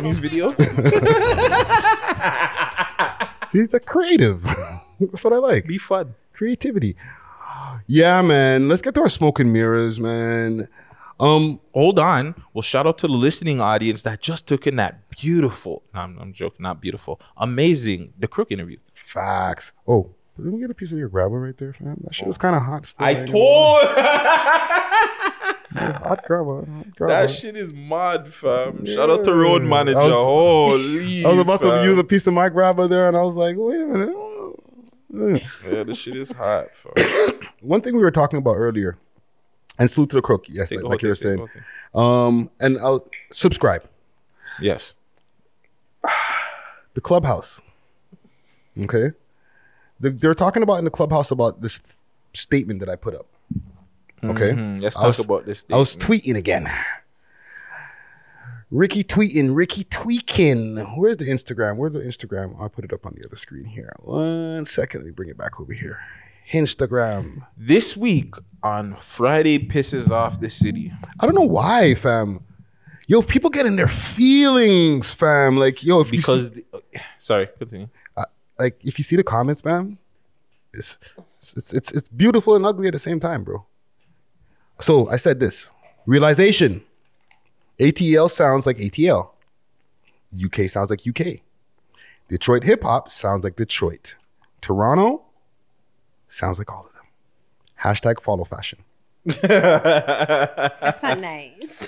Tony's video. See, the creative. That's what I like. Be fun. Creativity. Yeah, man. Let's get to our smoke and mirrors, man. Hold on. Well, shout out to the listening audience that just took in that beautiful, I'm joking, not beautiful, amazing, The Crook interview. Facts. Oh, let me get a piece of your grabber right there, fam. That shit was kind of hot still. I told. Hot grabber. That shit is mad, fam. Shout out to road manager. Holy. I was about to use a piece of my grabber there, and I was like, wait a minute. Yeah, this shit is hot, fam. One thing we were talking about earlier, and salute to the Crook, yes, like you were saying. And I'll subscribe. Yes. The Clubhouse. Okay. They're talking about in the Clubhouse about this statement that I put up. Okay. Let's talk about this statement. I was tweeting again. Ricky tweeting, Ricky tweaking. Where's the Instagram? I'll put it up on the other screen here. 1 second. Let me bring it back over here. Instagram. This week on Friday pisses off the city. I don't know why, fam. Yo, people get in their feelings, fam. Like, yo, if sorry, continue. Like, if you see the comments, fam, it's beautiful and ugly at the same time, bro. So I said this. Realization. ATL sounds like ATL. UK sounds like UK. Detroit hip hop sounds like Detroit. Toronto sounds like all of them. Hashtag follow fashion. That's not nice.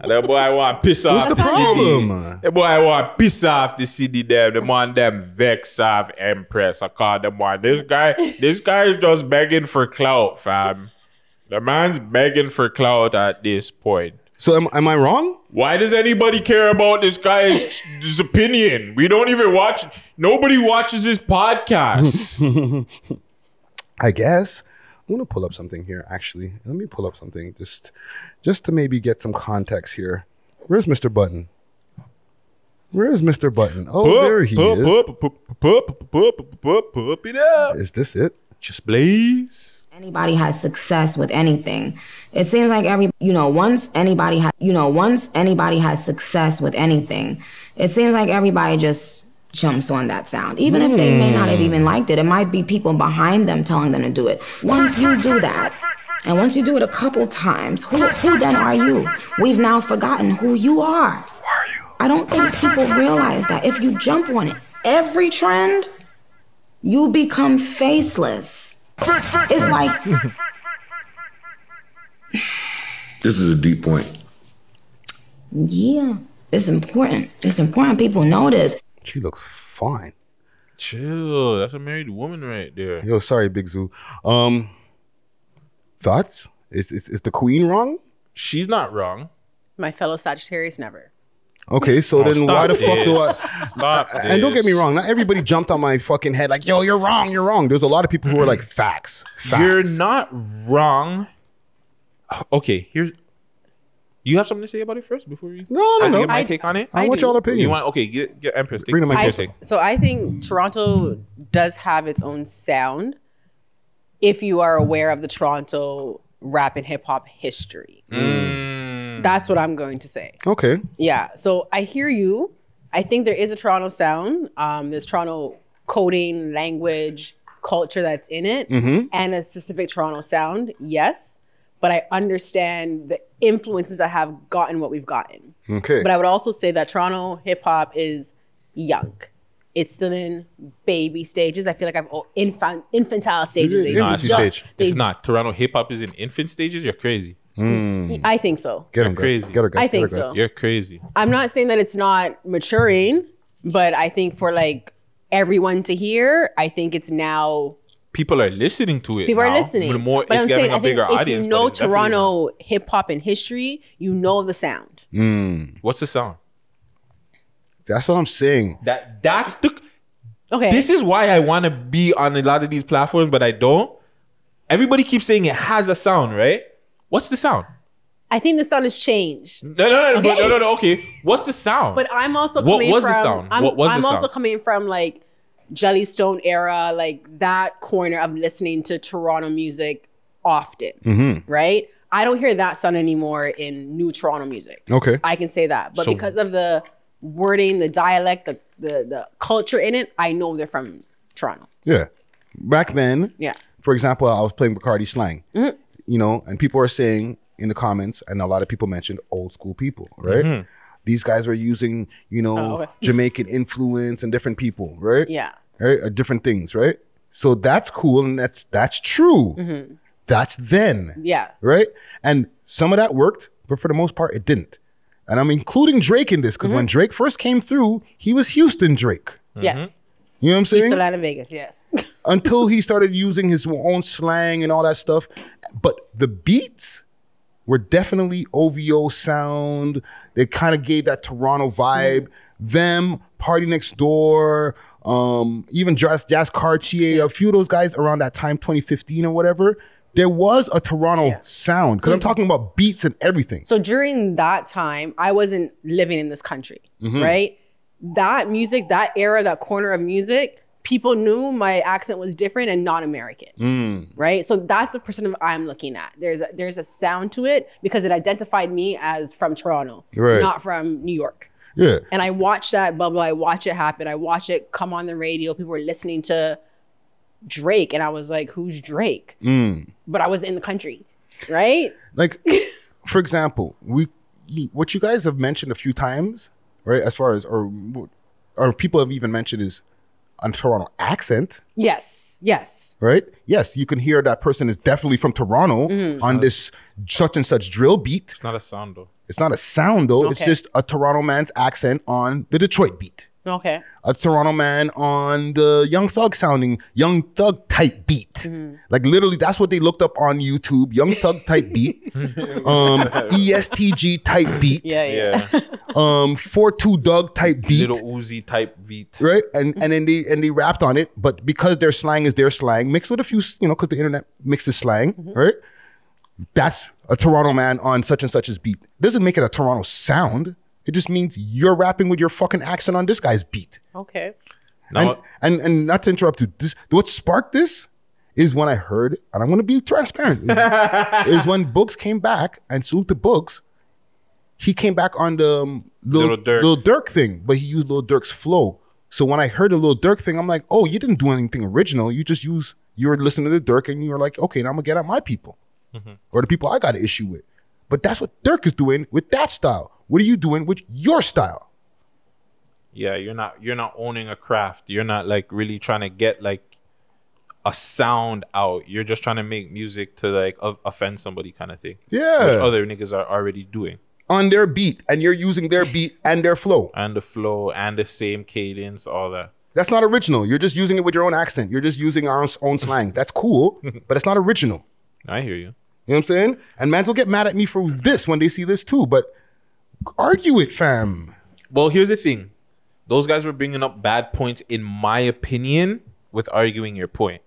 That boy want to piss off the problem? That boy want to piss off the city them. Them want them vex off Empress. I call them one. This guy is just begging for clout, fam. The man's begging for clout at this point. So am I wrong? Why does anybody care about this guy's his opinion? We don't even watch. Nobody watches his podcast. I guess. I'm going to pull up something here, actually. Let me pull up something just to maybe get some context here. Where's Mr. Button? Where's Mr. Button? Oh, there he is. Pump it up. Is this it? Just blaze. Anybody has success with anything. It seems like once anybody has success with anything, it seems like everybody just jumps on that sound. Even if they may not have even liked it, it might be people behind them telling them to do it. Once you do that, and once you do it a couple times, who then are you? We've now forgotten who you are. Who are you? I don't think people realize that if you jump on it, every trend, you become faceless. It's like... This is a deep point. Yeah, it's important. It's important people know this. She looks fine. Chill. That's a married woman right there. Yo, sorry, Big Zoo. Thoughts? Is the queen wrong? She's not wrong. My fellow Sagittarius, never. Okay, so then why the fuck do I... Stop And don't get me wrong, not everybody jumped on my fucking head like, yo, you're wrong. There's a lot of people who are like, facts. You're not wrong. Okay, here's... You have something to say about it first before you... No. Get my take on it? I want y'all opinions. You want... Okay, get Empress. Bring them my take. So I think Toronto does have its own sound if you are aware of the Toronto rap and hip hop history. That's what I'm going to say. Okay. Yeah. So I hear you. I think there is a Toronto sound. There's Toronto coding, language, culture that's in it, and a specific Toronto sound. Yes. But I understand the influences that have gotten what we've gotten. Okay. But I would also say that Toronto hip hop is young. It's still in baby stages. I feel like I've infantile stages. No, it's not. Toronto hip hop is in infant stages. You're crazy. I think so. Get him, crazy. Get her, guys. I think so. You're crazy. I'm not saying that it's not maturing, but I think for like everyone to hear, I think it's now... People are listening to it. People are listening. More, but it's I'm getting saying, a bigger audience. If you know Toronto hip hop and history, you know the sound. What's the sound? That's what I'm saying. That's the... Okay. This is why I want to be on a lot of these platforms, but I don't. Everybody keeps saying it has a sound, right? What's the sound? I think the sound has changed. No. Okay. What's the sound? But I'm also coming what was from... the sound? I'm the also sound? coming from like Jellystone era, like that corner of listening to Toronto music often, right? I don't hear that sound anymore in new Toronto music. Okay. I can say that. But because of the wording, the dialect, the culture in it, I know they're from Toronto. Yeah. Back then, Yeah. for example, I was playing Bacardi slang, you know, and people are saying in the comments, and a lot of people mentioned old school people, right? These guys were using, you know, Jamaican influence and different people, right? Yeah. Right? Different things, right? So that's cool, and that's true. That's then. Yeah. Right? And some of that worked, but for the most part, it didn't. And I'm including Drake in this, because when Drake first came through, he was Houston Drake. Yes. You know what I'm saying? East Atlanta, Vegas, yes. Until he started using his own slang and all that stuff. But the beats were definitely OVO sound. They kind of gave that Toronto vibe. Them, Party Next Door, even Jazz Cartier, a few of those guys around that time, 2015 or whatever, there was a Toronto sound. Because I'm talking about beats and everything. So during that time, I wasn't living in this country, right? That music, that era, that corner of music, people knew my accent was different and not American, right? So that's the person I'm looking at. There's a sound to it because it identified me as from Toronto, not from New York. Yeah. And I watched that bubble. I watched it happen. I watched it come on the radio. People were listening to Drake, and I was like, "Who's Drake?" But I was in the country, right? Like, for example, what you guys have mentioned a few times, right? As far as or people have even mentioned is a Toronto accent. Yes. Right? Yes, you can hear that person is definitely from Toronto on this such and such drill beat. It's not a sound though. It's not a sound though. It's just a Toronto man's accent on the Detroit beat. Okay. A Toronto man on the Young Thug sounding, Young Thug type beat. Like literally, that's what they looked up on YouTube. Young Thug type beat. ESTG type beat. Yeah. 4-2 Doug type beat. Little Uzi type beat. Right? And then they rapped on it, but because their slang is their slang, mixed with a few, you know, because the internet mixes slang, right? That's a Toronto man on such and such's beat. Doesn't make it a Toronto sound. It just means you're rapping with your fucking accent on this guy's beat. Okay. Now, And not to interrupt you, what sparked this is when I heard, and I'm going to be transparent, is when Books came back, and salute to Books, he came back on the Lil Durk thing, but he used Lil Durk's flow. So when I heard the Lil Durk thing, I'm like, oh, you didn't do anything original. You were listening to Durk, and you were like, okay, now I'm going to get at my people. Or the people I got an issue with. But that's what Durk is doing with that style. What are you doing with your style? Yeah, you're not owning a craft. You're not like really trying to get like a sound out. You're just trying to make music to like offend somebody kind of thing. Yeah. Which other niggas are already doing. On their beat, and you're using their beat and their flow. And the flow and the same cadence, all that. That's not original. You're just using it with your own accent. You're just using our own slangs. That's cool, but it's not original. I hear you. You know what I'm saying? And mans will get mad at me for this when they see this too, but argue it, fam. Well, here's the thing. Those guys were bringing up bad points, in my opinion, with arguing your point.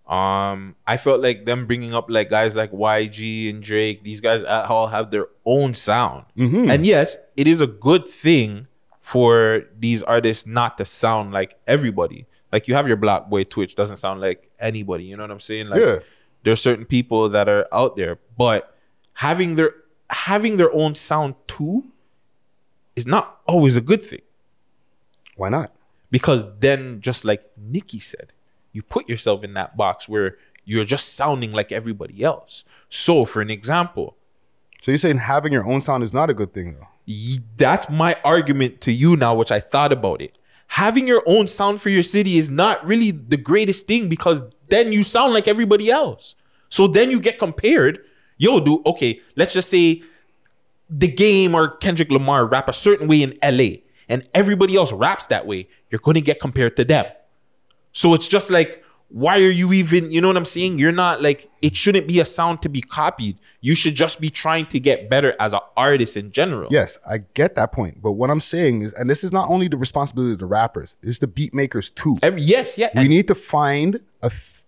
I felt like them bringing up like guys like YG and Drake, these guys all have their own sound. And yes, it is a good thing for these artists not to sound like everybody. Like you have your Black Boy Twitch, doesn't sound like anybody. You know what I'm saying? Like there's certain people that are out there, but having their own sound too is not always a good thing. Why not? Because then, just like Nikki said, you put yourself in that box where you're just sounding like everybody else. So, for an example, so you're saying having your own sound is not a good thing, though? That's my argument to you now, which I thought about it. Having your own sound for your city is not really the greatest thing, because then you sound like everybody else. So then you get compared. Yo, dude, okay, let's just say The Game or Kendrick Lamar rap a certain way in LA and everybody else raps that way. You're going to get compared to them. So it's just like, why are you even, you know what I'm saying? You're not like, it shouldn't be a sound to be copied. You should just be trying to get better as an artist in general. Yes, I get that point. But what I'm saying is, and this is not only the responsibility of the rappers, it's the beat makers too. Yes, yeah. We need to find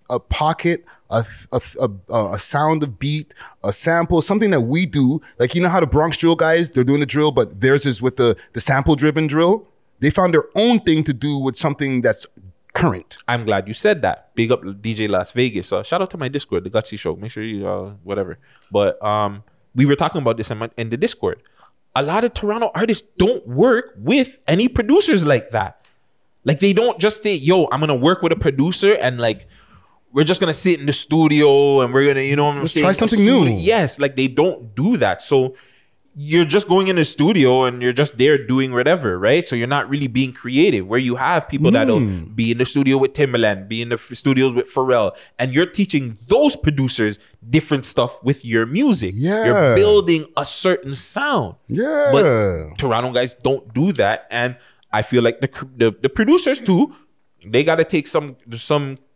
a pocket, a sound of beat, a sample, something that we do. Like, you know how the Bronx drill guys, they're doing the drill, but theirs is with the sample-driven drill. They found their own thing to do with something that's current. I'm glad you said that. Big up DJ Las Vegas. Shout out to my Discord, the Gutsy Show. Make sure you whatever. But we were talking about this in the Discord. a lot of Toronto artists don't work with any producers like that. Like, they don't just say, yo, I'm gonna work with a producer and like we're just gonna sit in the studio and we're gonna, you know what I'm saying? Try something new. Yes, like they don't do that. So you're just going in the studio and you're just there doing whatever, right? So you're not really being creative. Where you have people that'll be in the studio with Timbaland, be in the studios with Pharrell, and you're teaching those producers different stuff with your music. Yeah. You're building a certain sound. Yeah. But Toronto guys don't do that, and I feel like the producers too, they got to take some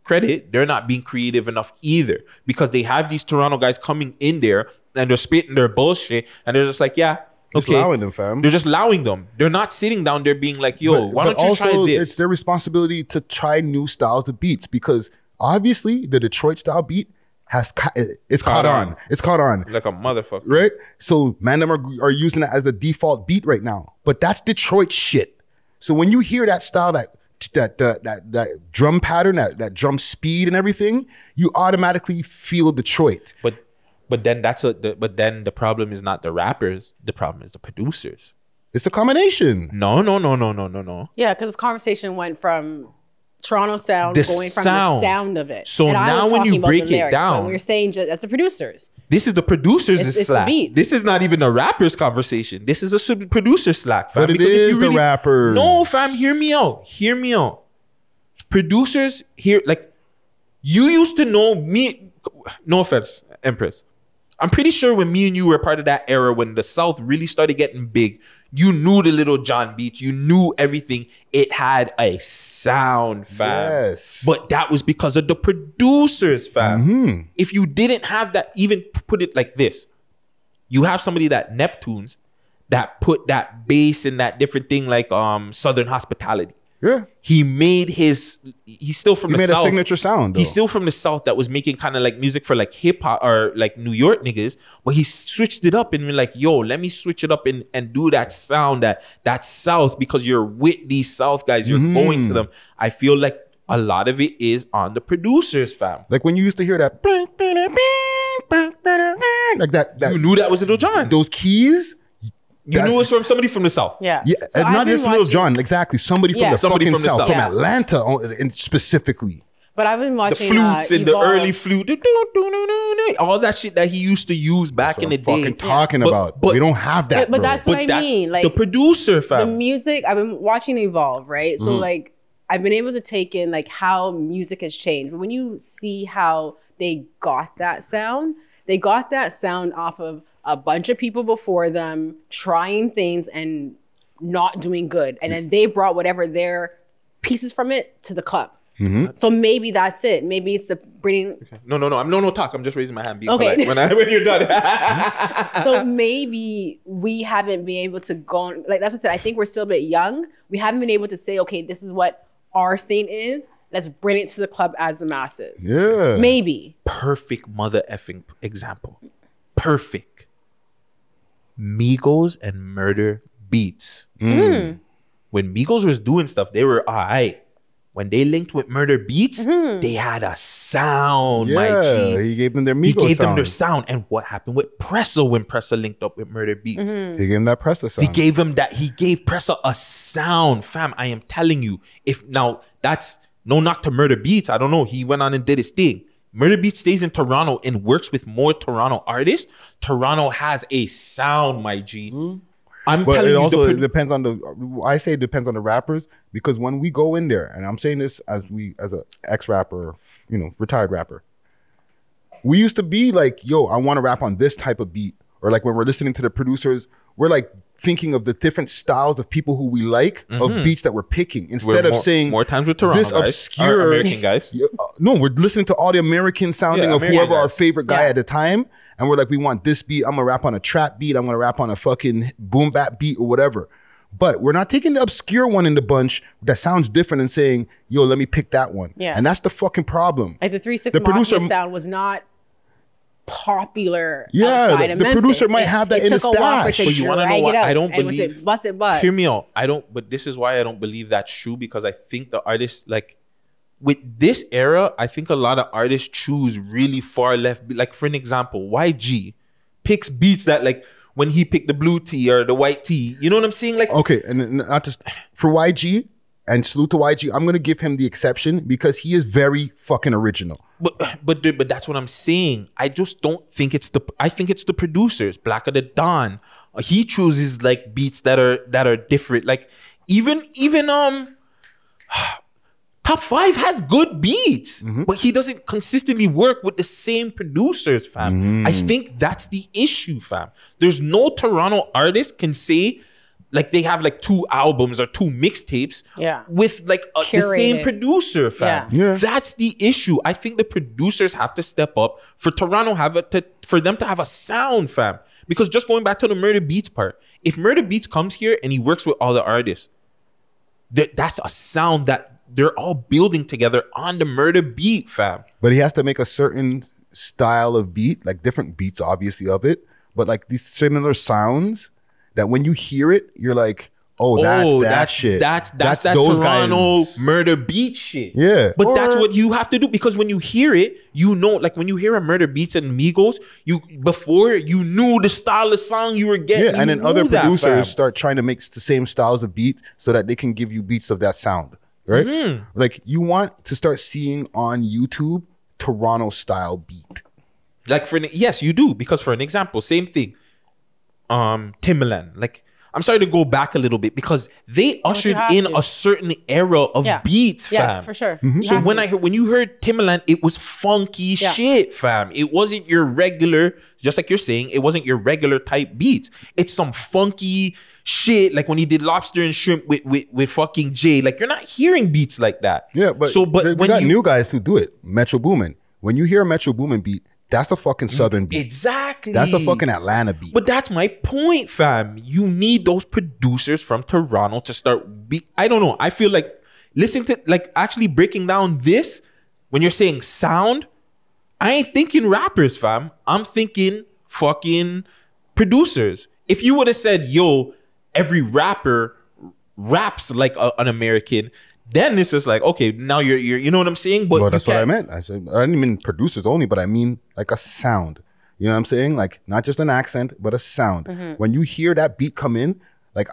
credit. They're not being creative enough either, because they have these Toronto guys coming in there and they're spitting their bullshit and they're just like, yeah, Just okay. allowing them, fam. They're just allowing them. They're not sitting down there being like, yo, why don't you try this? It's their responsibility to try new styles of beats, because obviously the Detroit style beat it's caught on. It's caught on. Like a motherfucker. Right? So man, them are using it as the default beat right now. But that's Detroit shit. So when you hear that style, that drum pattern, that drum speed and everything, you automatically feel Detroit. But then the problem is not the rappers. The problem is the producers. It's a combination. No. Yeah, because this conversation went from Toronto sound The going from sound. the sound of it. So And I now was when you talking about break the it lyrics, down- but we're saying that's the producers. This is the producers' It's the slack. beats. This is not even a rapper's conversation. This is a producer slack, fam. But it Because if is you the rappers. No, fam, hear me out. Producers here, like, you used to know me. No offense, Empress. I'm pretty sure when me and you were part of that era when the South really started getting big, you knew the Little John beats. You knew everything. It had a sound, fam. Yes. But that was because of the producers, fam. If you didn't have that, even put it like this. You have somebody that Neptunes that put that bass in that different thing like Southern Hospitality. Yeah. He's still from He the made South. a signature sound, though. He's still from the South that was making kind of like music for like hip hop or like New York niggas, but he switched it up and been like, yo, let me switch it up and do that sound, that South, because you're with these South guys, you're going to them. I feel like a lot of it is on the producers, fam. Like when you used to hear that, like that You knew that was Little John. those keys. You knew it was from somebody from the South. Yeah. Yeah, So I've not been just Little watching- John, exactly. Somebody from Yeah. the Somebody fucking from the South, South. from Yeah. Atlanta, and specifically. But I've been The watching flutes and the Evolve. early flute, all that shit that he used to use back That's in what the I'm day. fucking talking But- about. but- We don't have that, But bro. that's what I that- mean. Like the producer, the fam. music, I've been watching Evolve, right? So like I've been able to take in like how music has changed. But when you see how they got that sound off of a bunch of people before them trying things and not doing good. And then they brought whatever their pieces from it to the club. So maybe that's it. Maybe it's the bringing. No. I'm no talk. I'm just raising my hand. Be Okay. polite when you're done. So maybe we haven't been able to go on, like that's what I said. I think we're still a bit young. We haven't been able to say, okay, this is what our thing is. Let's bring it to the club as the masses. Yeah. Maybe. Perfect mother effing example. Perfect. Migos and Murder Beats. When Migos was doing stuff, they were all right. When they linked with Murder Beats, they had a sound, my Yeah, G. he gave them their Migos He gave them sound. their sound. And what happened with Pressa when Pressa linked up with Murder Beats? He gave him that Pressa sound. He gave him that. He gave Pressa a sound, fam. I am telling you. If now that's no knock to Murder Beats. I don't know. He went on and did his thing. Murder Beats stays in Toronto and works with more Toronto artists. Toronto has a sound, my G. I'm But telling it you, also the depends on the. I say it depends on the rappers, because when we go in there, and I'm saying this as a ex rapper, retired rapper, we used to be like, yo, I want to rap on this type of beat, or like when we're listening to the producers, we're like thinking of the different styles of people who we like of beats that we're picking instead of saying more times with Toronto this guys, obscure or American guys. Yeah, no, we're listening to all the American sounding Yeah, of American whoever our guys. favorite guy at the time. And we're like, we want this beat. I'm going to rap on a trap beat. I'm going to rap on a fucking boom bap beat or whatever. But we're not taking the obscure one in the bunch that sounds different and saying, yo, let me pick that one. Yeah. And that's the fucking problem. Like the 3 6 The producer- Mafia sound was not popular. Yeah, outside the of Memphis. producer might have that in took the a while for it stash. to But you want to know drag what? it out I don't and was believe. it bust it buzz. Hear me out. I don't. But this is why I don't believe that's true, because I think the artists, like with this era, I think a lot of artists choose really far left. Like for an example, YG picks beats that like when he picked the blue tea or the white tea. You know what I'm saying? Like, Okay, and not just for YG, and salute to YG, I'm gonna give him the exception because he is very fucking original. but that's what I'm saying. I just don't think I think it's the producers. Black of the Dawn, he chooses like beats that are different. Like even Top 5 has good beats, but he doesn't consistently work with the same producers, fam. I think that's the issue, fam. There's no Toronto artist can say like they have like 2 albums or 2 mixtapes with like the same producer, fam. Yeah. That's the issue. I think the producers have to step up for Toronto for them to have a sound, fam. Because just going back to the Murder Beats part, if Murder Beats comes here and he works with all the artists, that's a sound that they're all building together on the Murder beat, fam. But he has to make a certain style of beat, like different beats, obviously, of it. But like these similar sounds that when you hear it, you're like, that's shit. That's that those Toronto guys. Murder beat shit. Yeah. But that's what you have to do, because when you hear it, you know, like when you hear a Murder Beats and Migos, before you knew the style of song you were getting. Yeah, and then other producers start trying to make the same styles of beat so that they can give you beats of that sound. Right? Like you want to start seeing on YouTube Toronto style beat. Like yes, you do, because for an example, same thing. Timbaland. Like, I'm sorry to go back a little bit because they ushered in a certain era of beats, fam. Yes, for sure. So when you heard Timbaland, it was funky shit, fam. It wasn't your regular, just like you're saying, it wasn't your regular type beats. It's some funky shit, like when he did Lobster and Shrimp with fucking Jay. Like, you're not hearing beats like that. Yeah, but we got new guys who do it. Metro Boomin. When you hear a Metro Boomin beat, that's a fucking Southern beat. Exactly. That's a fucking Atlanta beat. But that's my point, fam. You need those producers from Toronto to start I don't know. I feel like listening to, like, actually breaking down this, when you're saying sound, I ain't thinking rappers, fam. I'm thinking fucking producers. If you would have said, yo, every rapper raps like an American, then this is like, okay, now you're you know what I'm saying? But well, that's what I meant. I said I didn't mean producers only, but I mean like a sound. You know what I'm saying? Like not just an accent, but a sound. When you hear that beat come in, like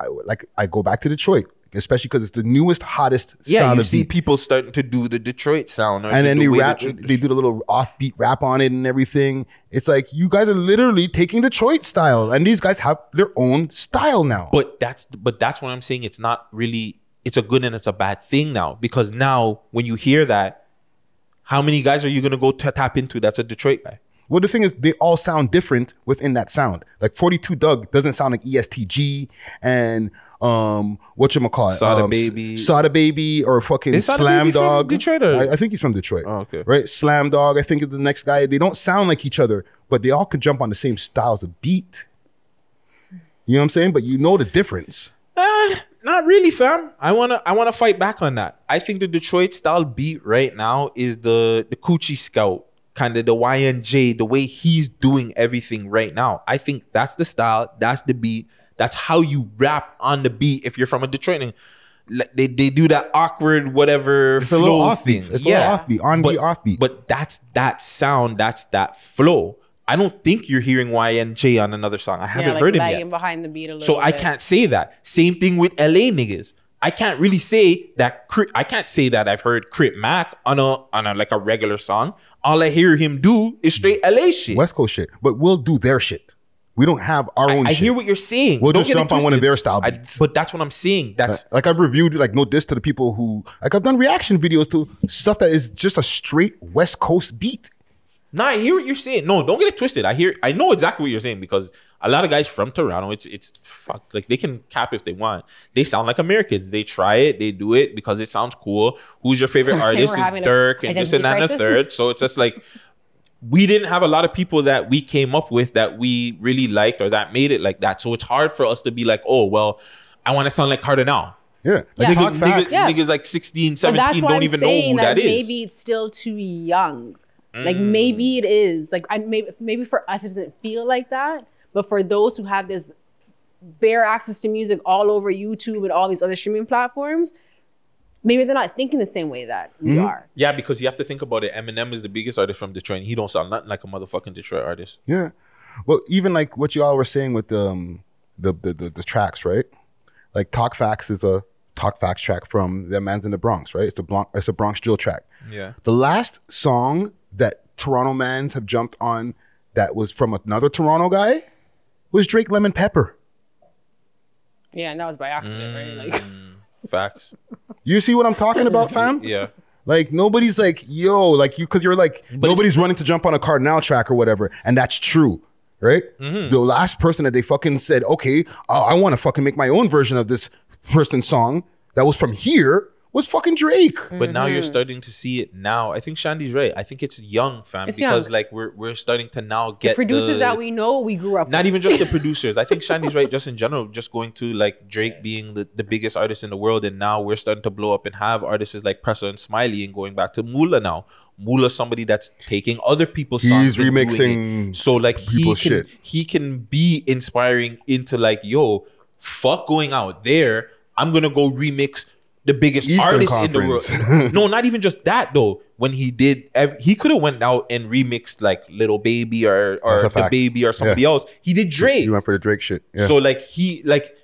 I go back to Detroit, especially because it's the newest, hottest style you of see beat. people starting to do the Detroit sound, and then they rap. They do the little offbeat rap on it and everything. It's like you guys are literally taking Detroit style, and these guys have their own style now. But that's what I'm saying. It's not really. It's a good and it's a bad thing now, because now when you hear that, how many guys are you gonna go tap into that's a Detroit guy? Well, the thing is, they all sound different within that sound. Like 42 Doug doesn't sound like ESTG and whatchamacallit? Sada Baby or fucking Slam Dog. Detroit, or? I think he's from Detroit. Oh, okay. Right? Slam Dog, I think is the next guy. They don't sound like each other, but they all could jump on the same styles of beat. You know what I'm saying? But you know the difference. Not really, fam. I wanna fight back on that. I think the Detroit style beat right now is the Coochie Scout, kind of the YNJ, the way he's doing everything right now. I think that's the style, that's the beat, that's how you rap on the beat. If you're from a Detroit, and like they do that awkward whatever It's flow a little offbeat. thing. It's a little offbeat, on-beat, offbeat. But that's that sound, that's that flow. I don't think you're hearing YNJ on another song. I haven't heard him yet. Behind the beat a little so I bit. can't say that. Same thing with LA niggas. I can't really say that. I can't say that I've heard Crip Mac on a like a regular song. All I hear him do is straight LA shit. West Coast shit. But we'll do their shit. We don't have our own I shit. hear what you're saying. We'll Don't just get it jump on one of twisted. their style beats. But that's what I'm saying. That's Like I've reviewed, like, no diss to the people who, like, I've done reaction videos to stuff that is just a straight West Coast beat. Nah, I hear what you're saying. No, don't get it twisted. I know exactly what you're saying, because a lot of guys from Toronto, it's fuck, like they can cap if they want. They sound like Americans. They try it, they do it because it sounds cool. Who's your favorite So you're saying artist? we're Is having Dirk an and this and that and the identity crisis? third. So it's just like we didn't have a lot of people that we came up with that we really liked or that made it like that. So it's hard for us to be like, oh, well, I want to sound like Cardinal. Yeah. Yeah. Talk facts. Niggas like 16, But 17 that's why don't I'm even know saying who that is. Maybe it's still too young. Like maybe it is. Like maybe for us it doesn't feel like that, but for those who have this bare access to music all over YouTube and all these other streaming platforms, maybe they're not thinking the same way that we are. Yeah, because you have to think about it. Eminem is the biggest artist from Detroit, and he don't sound nothing like a motherfucking Detroit artist. Yeah. Well, even like what you all were saying with the tracks, right? Like Talk Facts is a Talk Facts track from The Man's in the Bronx, right? It's a Bronx drill track. Yeah. The last song that Toronto Mans have jumped on that was from another Toronto guy was Drake Lemon Pepper. Yeah, and that was by accident, right? Like, Facts. You see what I'm talking about, fam? Yeah. Like nobody's like, yo, like you, because you're like, nobody's running to jump on a Cardinal track or whatever. And that's true, right? The last person that they fucking said, okay, I want to fucking make my own version of this person's song that was from here was fucking Drake. But now you're starting to see it now. I think Shandy's right. I think it's young, fam. It's because young. like we're starting to now get producers that we know, we grew up not with. even just the producers. I think Shandy's right just in general, just going to like Drake being the biggest artist in the world, and now we're starting to blow up and have artists like Pressa and Smiley, and going back to Mula now. Mula's somebody that's taking other people's songs. He's remixing so like people's shit. He can be inspiring into like, yo, fuck going out there. I'm gonna go remix the biggest Eastern artist Conference. in the world. No, not even just that though. When he did, he could have went out and remixed like Little Baby or That's a The fact. Baby or somebody Yeah. else. He did Drake. You went for the Drake shit. Yeah. So like he like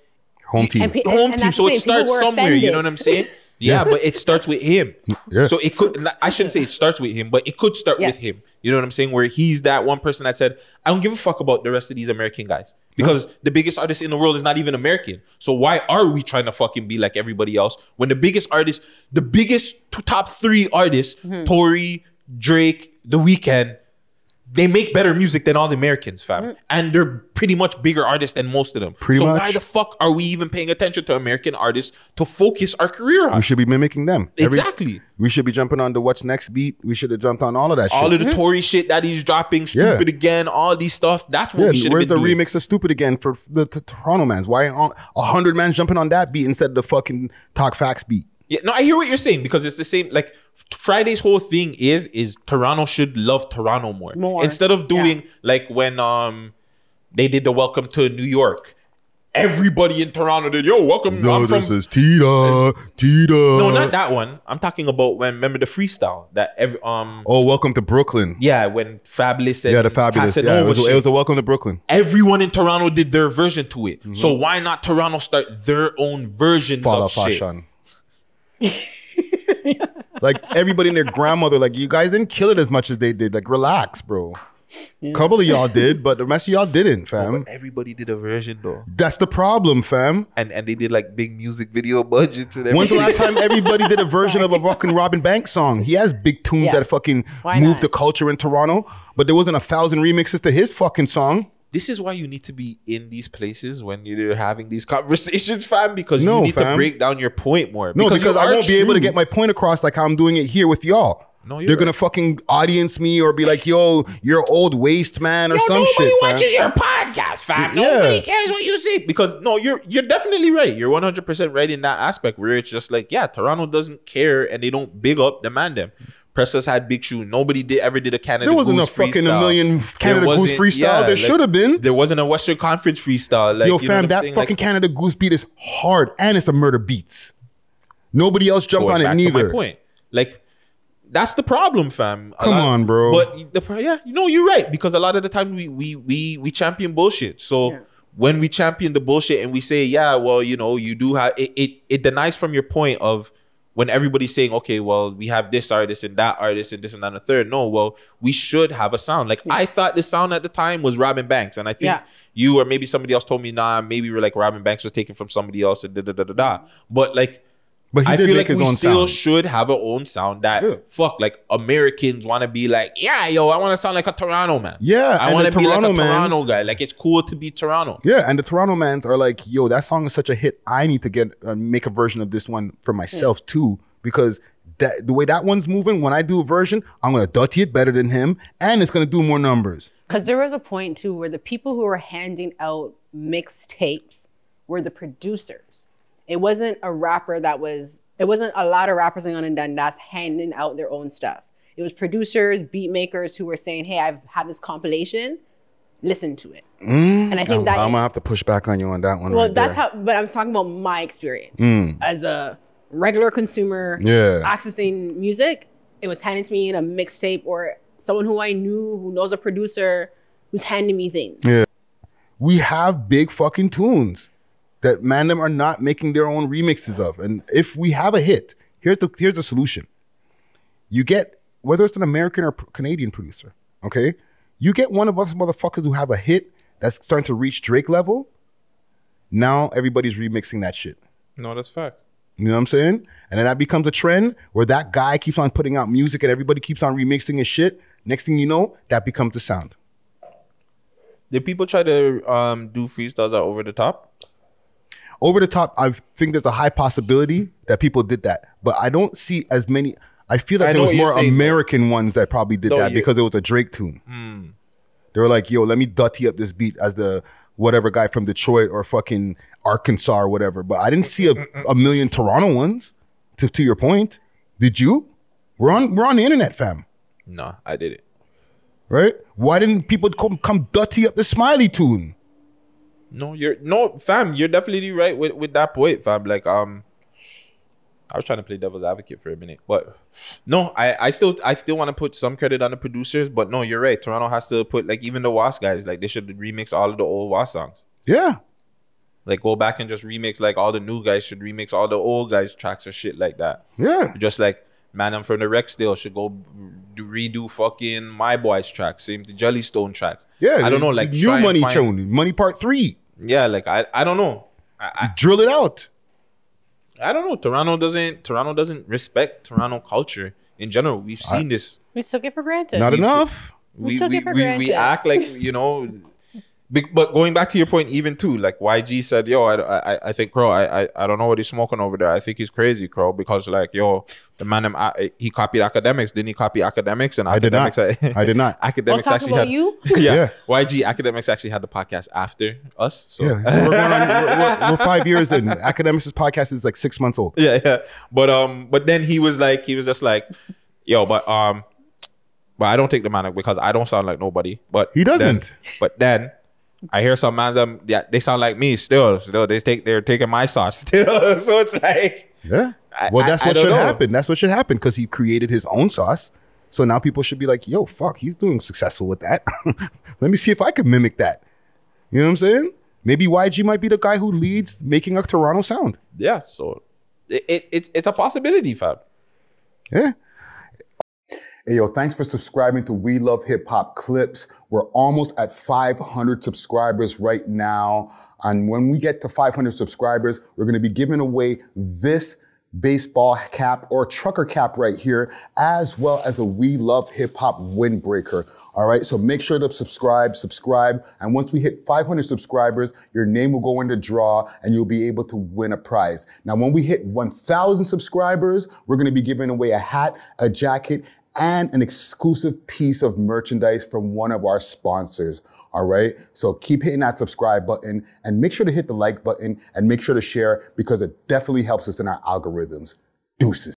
Home team. home and team. that's So the it thing, starts people were somewhere. You know offended. what I'm saying? Yeah, but it starts with him. Yeah. So it could. I shouldn't say it starts with him, but it could start Yes. with him. You know what I'm saying? Where he's that one person that said, "I don't give a fuck about the rest of these American guys because the biggest artist in the world is not even American. So why are we trying to fucking be like everybody else when the biggest artist, the biggest top 3 artists, Tory, Drake, The Weeknd, they make better music than all the Americans, fam. And they're pretty much bigger artists than most of them. Pretty so much. why the fuck are we even paying attention to American artists to focus our career on? We should be mimicking them. Exactly. We should be jumping on the What's Next beat. We should have jumped on all of that All shit. of the Tory shit that he's dropping, Stupid Again, all these stuff. That's what we should have where's been the doing. remix of Stupid Again for the Toronto Mans? Why aren't 100 mans jumping on that beat instead of the fucking Talk Facts beat? Yeah, no, I hear what you're saying because it's the same. Like Friday's whole thing is Toronto should love Toronto more. Instead of doing like when they did the Welcome to New York. Everybody in Toronto did, yo, welcome. No, I'm from this is Tita. No, not that one. I'm talking about when remember the freestyle that every Oh, Welcome to Brooklyn. yeah, when Fabulous and Yeah, the Fabulous. Yeah, Casanova it shit. was a Welcome to Brooklyn. Everyone in Toronto did their version to it. So why not Toronto start their own versions Follow of shit? fashion. Like everybody and their grandmother, like you guys didn't kill it as much as they did. Like relax, bro. Couple of y'all did, but the rest of y'all didn't, fam. But everybody did a version though. That's the problem, fam. And they did like big music video budgets and everything. When's the last time everybody did a version of a fucking Robin Banks song? He has big tunes Yeah. that fucking Why moved not? the culture in Toronto, but there wasn't 1,000 remixes to his fucking song. This is why you need to be in these places when you're having these conversations, fam, because No, you need to fam. break down your point more. No, because you I are won't be able to true. get my point across like how I'm doing it here with y'all. No, you're They're gonna right. fucking audience me or be like, yo, you're old waste man or some nobody shit. watches fam. your podcast, fam. Yeah. Nobody cares what you say. Because no, you're definitely right. You're 100% right in that aspect where it's just like, yeah, Toronto doesn't care and they don't big up the man them. Presses had big shoe. Nobody ever did a Canada There wasn't Goose a fucking freestyle. a million Canada There Goose wasn't- freestyle. yeah, There like, should have been. There wasn't a Western Conference freestyle. Like, Yo, you know what fam, I'm that saying? fucking Like, Canada Goose beat is hard and it's a murder beats. Nobody else jumped going on it back to neither. my point. Like, that's the problem, fam. Come on, bro. But yeah, you know, you're right because a lot of the time we champion bullshit. So when we champion the bullshit and we say, yeah, well, you know, you do have it denies from your point of when everybody's saying, okay, well, we have this artist and that artist and this and that and the third. No, well, we should have a sound. Like I thought the sound at the time was Robin Banks, and I think you or maybe somebody else told me, nah, maybe we're like Robin Banks was taken from somebody else and da da da da da. But like. But he I did feel make like his we own still sound. should have our own sound that fuck like Americans want to be like, yeah, yo, I want to sound like a Toronto man. Yeah, I and want the to be like a Toronto man- Toronto guy. Like it's cool to be Toronto. Yeah, and the Toronto mans are like, yo, that song is such a hit. I need to get make a version of this one for myself too, because the way that one's moving, when I do a version, I'm gonna dirty it better than him, and it's gonna do more numbers. Because there was a point too where the people who were handing out mixtapes were the producers. It wasn't a rapper it wasn't a lot of rappers going on and done that's handing out their own stuff. It was producers, beat makers who were saying, hey, I've had this compilation, listen to it. And I think I'm that gonna have to push back on you on that one. well, right that's there. how, but I'm talking about my experience as a regular consumer accessing music. It was handed to me in a mixtape or someone who I knew who knows a producer who's handing me things. Yeah. We have big fucking tunes that them are not making their own remixes of. And if we have a hit, here's the solution. You get, whether it's an American or Canadian producer, okay? You get one of us motherfuckers who have a hit that's starting to reach Drake level. Now everybody's remixing that shit. No, that's fact. You know what I'm saying? And then that becomes a trend where that guy keeps on putting out music and everybody keeps on remixing his shit. Next thing you know, that becomes the sound. Did people try to do freestyles that over the top? Over the top, I think there's a high possibility that people did that. But I don't see as many. I feel like there was more American ones that probably did that because it was a Drake tune. They were like, yo, let me dutty up this beat as the whatever guy from Detroit or fucking Arkansas or whatever. But I didn't see a million Toronto ones, to your point. Did you? We're on the internet, fam. No, I did it. Right? Why didn't people come dutty up the Smiley tune? No, fam, you're definitely right with that point, fam. Like, I was trying to play devil's advocate for a minute, but no, I still want to put some credit on the producers, but no, you're right. Toronto has to put, like, even the WAS guys, like, they should remix all of the old WAS songs. Yeah. Like, go back and just remix, like, all the new guys should remix all the old guys' tracks or shit like that. Yeah. Just like, man, I'm from the Rex still should go redo fucking My Boy's tracks, same the Jellystone tracks. Yeah. I don't know, like, New Money tune, Money Part 3. Yeah, like, I don't know. I drill it out. I don't know. Toronto doesn't respect Toronto culture in general. We've seen this. We took it for granted. Not enough. We took it for granted. We act like, you know. But going back to your point, even too, like YG said, yo, I think Crow, I don't know what he's smoking over there. I think he's crazy, Crow, because, like, yo, the man, he copied Academics. Didn't he copy Academics? And I did not. I did not. Academics talk actually about had you? yeah. YG Academics actually had the podcast after us. So Yeah, so we're 5 years in. Academics' podcast is like 6 months old. yeah. But then he was just like, yo, but I don't take the man because I don't sound like nobody. But He doesn't. Mm-hmm. Then I hear some man they sound like me still. They're taking my sauce still. So it's like, Yeah. Well, that's what don't should know. happen. That's what should happen because he created his own sauce. So now people should be like, yo, fuck, he's doing successful with that. Let me see if I can mimic that. You know what I'm saying? Maybe YG might be the guy who leads making a Toronto sound. yeah. So it's a possibility, fam. Yeah. Hey, yo, thanks for subscribing to We Love Hip Hop Clips. We're almost at 500 subscribers right now. And when we get to 500 subscribers, we're going to be giving away this baseball cap or trucker cap right here, as well as a We Love Hip Hop windbreaker. All right, so make sure to subscribe. And once we hit 500 subscribers, your name will go in the draw and you'll be able to win a prize. Now, when we hit 1,000 subscribers, we're going to be giving away a hat, a jacket, and an exclusive piece of merchandise from one of our sponsors. All right. So keep hitting that subscribe button and make sure to hit the like button and make sure to share because it definitely helps us in our algorithms. Deuces.